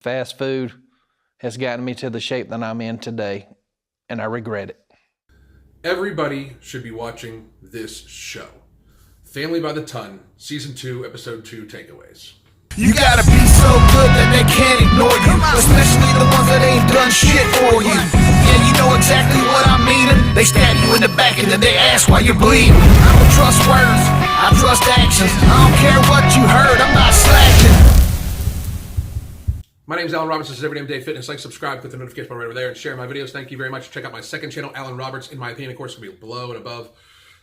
Fast food has gotten me to the shape that I'm in today, and I regret it. Everybody should be watching this show. Family by the Ton, Season 2, Episode 2 Takeaways. You gotta be so good that they can't ignore you, especially the ones that ain't done shit for you. Yeah, you know exactly what I mean. They stab you in the back and then they ask why you're bleeding. I don't trust words, I trust actions. I don't care what you heard, I'm not slacking. My name is Alan Roberts. This is Everyday Day Fitness. Like, subscribe, click the notification button right over there, and share my videos. Thank you very much. Check out my second channel, Alan Roberts. In my opinion, of course, will be below and above.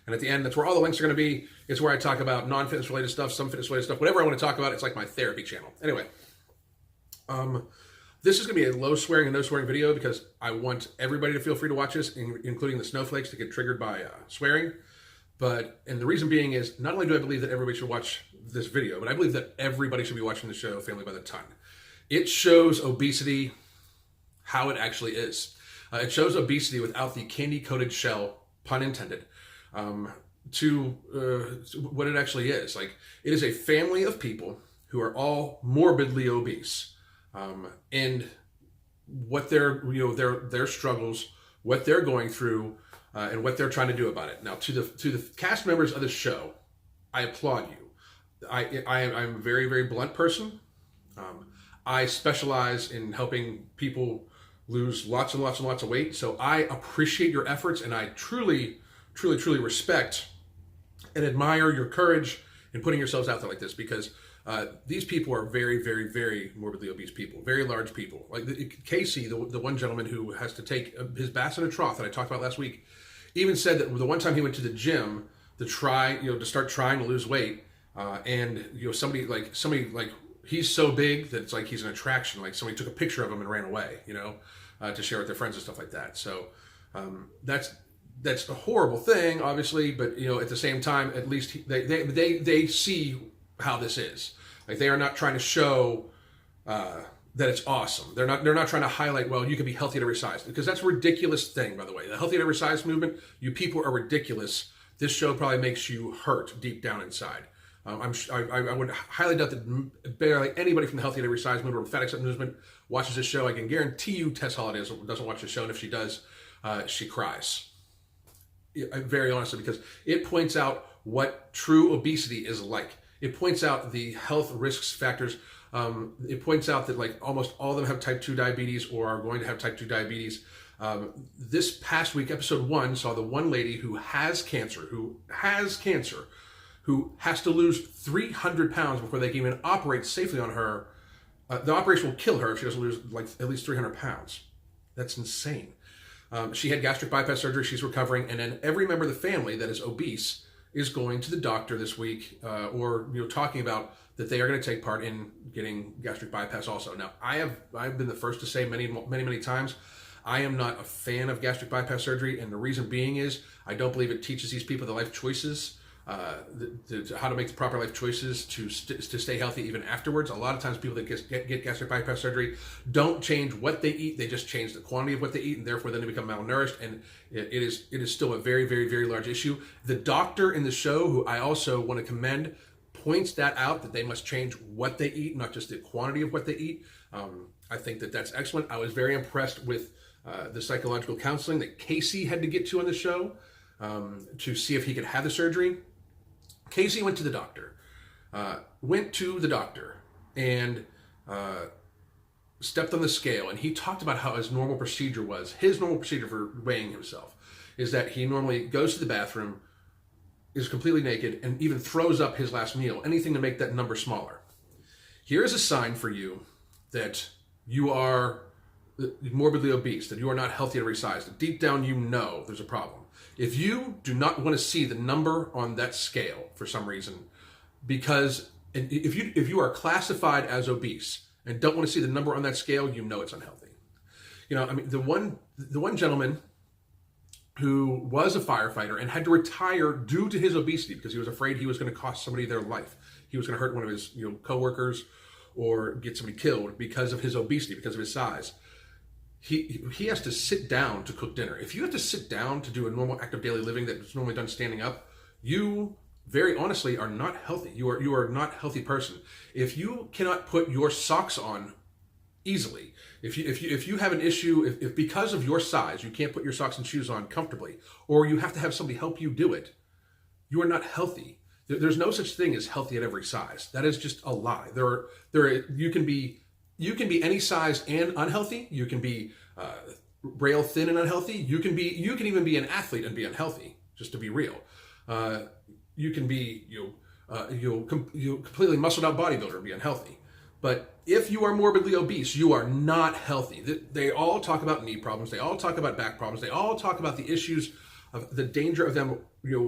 And at the end, that's where all the links are going to be. It's where I talk about non-fitness related stuff, some fitness related stuff, whatever I want to talk about. It's like my therapy channel. Anyway, this is going to be a low swearing and no swearing video because I want everybody to feel free to watch this, including the snowflakes that get triggered by swearing. And the reason being is not only do I believe that everybody should watch this video, but I believe that everybody should be watching the show Family by the Ton. It shows obesity how it actually is. It shows obesity without the candy-coated shell, pun intended, to what it actually is. Like, it is a family of people who are all morbidly obese, and what their struggles, what they're going through, and what they're trying to do about it. Now, to the cast members of the show, I applaud you. I'm a very, very blunt person. I specialize in helping people lose lots and lots and lots of weight. So I appreciate your efforts, and I truly, truly, truly respect and admire your courage in putting yourselves out there like this, because these people are very, very, very morbidly obese people, very large people. Like Casey, the one gentleman who has to take his baths in a trough that I talked about last week, even said that the one time he went to the gym to start trying to lose weight, and somebody like he's so big that it's like he's an attraction. Like somebody took a picture of him and ran away, to share with their friends and stuff like that. So that's a horrible thing, obviously. But at the same time, at least they see how this is. Like, they are not trying to show that it's awesome. They're not trying to highlight, well, you can be healthy at every size, because that's a ridiculous thing, by the way. The healthy at every size movement, you people are ridiculous. This show probably makes you hurt deep down inside. I would highly doubt that barely anybody from the Healthy at Every Size movement or Fat Acceptance movement watches this show. I can guarantee you Tess Holliday doesn't watch the show, and if she does, she cries. Very honestly, because it points out what true obesity is like. It points out the health risks factors. It points out that like almost all of them have type 2 diabetes or are going to have type 2 diabetes. This past week, episode 1 saw the one lady who has cancer, who has to lose 300 pounds before they can even operate safely on her. The operation will kill her if she doesn't lose like at least 300 pounds. That's insane. She had gastric bypass surgery. She's recovering. And then every member of the family that is obese is going to the doctor this week, or talking about that they are going to take part in getting gastric bypass also. Now, I've been the first to say many times, I am not a fan of gastric bypass surgery. And the reason being is I don't believe it teaches these people the life choices, how to make the proper life choices to stay healthy even afterwards. A lot of times people that get gastric bypass surgery don't change what they eat, they just change the quantity of what they eat, and therefore then they become malnourished, and it is still a very, very, very large issue. The doctor in the show, who I also want to commend, points that out, that they must change what they eat, not just the quantity of what they eat. I think that's excellent. I was very impressed with the psychological counseling that Casey had to get to on the show to see if he could have the surgery. Casey went to the doctor and stepped on the scale, and he talked about how his normal procedure for weighing himself is that he normally goes to the bathroom, is completely naked, and even throws up his last meal, anything to make that number smaller. Here is a sign for you that you are morbidly obese, that you are not healthy at every size, that deep down there's a problem. If you do not want to see the number on that scale for some reason, because if you are classified as obese and don't want to see the number on that scale, it's unhealthy. The one gentleman who was a firefighter and had to retire due to his obesity because he was afraid he was going to cost somebody their life. He was going to hurt one of his coworkers or get somebody killed because of his obesity, because of his size. He has to sit down to cook dinner. If you have to sit down to do a normal act of daily living that's normally done standing up, you very honestly are not healthy. You are not a healthy person. If you cannot put your socks on easily. If you have an issue, if because of your size you can't put your socks and shoes on comfortably, or you have to have somebody help you do it, you are not healthy. There's no such thing as healthy at every size. That is just a lie. You can be any size and unhealthy. You can be rail thin and unhealthy. You can even be an athlete and be unhealthy. Just to be real, you can be completely muscled out bodybuilder and be unhealthy. But if you are morbidly obese, you are not healthy. They all talk about knee problems. They all talk about back problems. They all talk about the issues of the danger of them,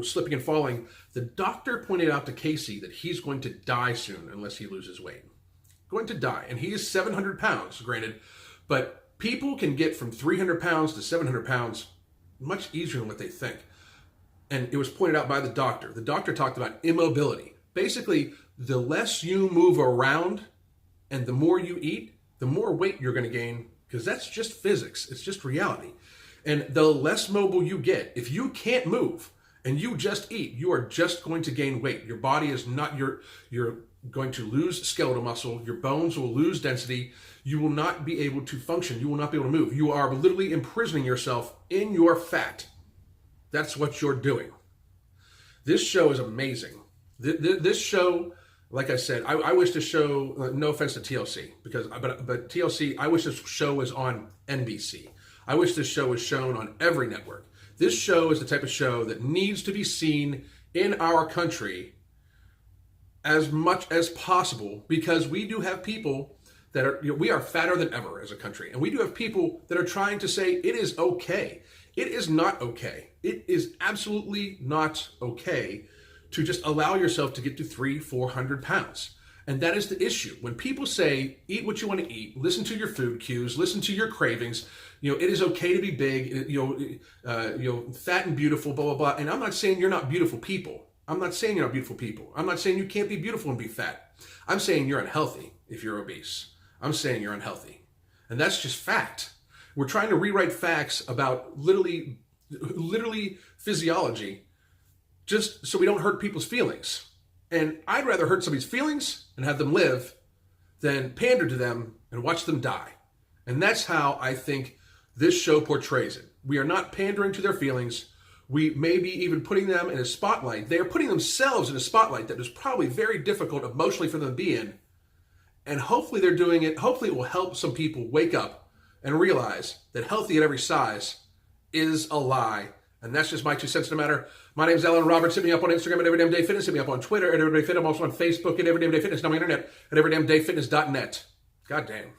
slipping and falling. The doctor pointed out to Casey that he's going to die soon unless he loses weight. Going to die. And he is 700 pounds, granted. But people can get from 300 pounds to 700 pounds much easier than what they think. And it was pointed out by the doctor. The doctor talked about immobility. Basically, the less you move around and the more you eat, the more weight you're going to gain, because that's just physics. It's just reality. And the less mobile you get, if you can't move and you just eat, you are just going to gain weight. Your body is not, you're going to lose skeletal muscle. Your bones will lose density. You will not be able to function. You will not be able to move. You are literally imprisoning yourself in your fat. That's what you're doing. This show is amazing. This show, like I said, I wish this show, no offense to TLC, but TLC, I wish this show was on NBC. I wish this show was shown on every network. This show is the type of show that needs to be seen in our country as much as possible, because we do have people that are, we are fatter than ever as a country. And we do have people that are trying to say it is okay. It is not okay. It is absolutely not okay to just allow yourself to get to 300-400 pounds. And that is the issue. When people say, eat what you want to eat, listen to your food cues, listen to your cravings, it is okay to be big, fat and beautiful, blah, blah, blah. And I'm not saying you're not beautiful people. I'm not saying you're not beautiful people. I'm not saying you can't be beautiful and be fat. I'm saying you're unhealthy if you're obese. I'm saying you're unhealthy. And that's just fact. We're trying to rewrite facts about literally physiology just so we don't hurt people's feelings. And I'd rather hurt somebody's feelings and have them live than pander to them and watch them die. And that's how I think this show portrays it. We are not pandering to their feelings. We may be even putting them in a spotlight. They are putting themselves in a spotlight that is probably very difficult emotionally for them to be in. And hopefully they're doing it. Hopefully it will help some people wake up and realize that healthy at every size is a lie. And that's just my 2 cents in the matter. My name is Alan Roberts. Hit me up on Instagram at Everydamn Day Fitness. Hit me up on Twitter at Everyday Fit. I'm also on Facebook at Everydamn Day Fitness. And on my internet at everydamndayfitness.net. God damn.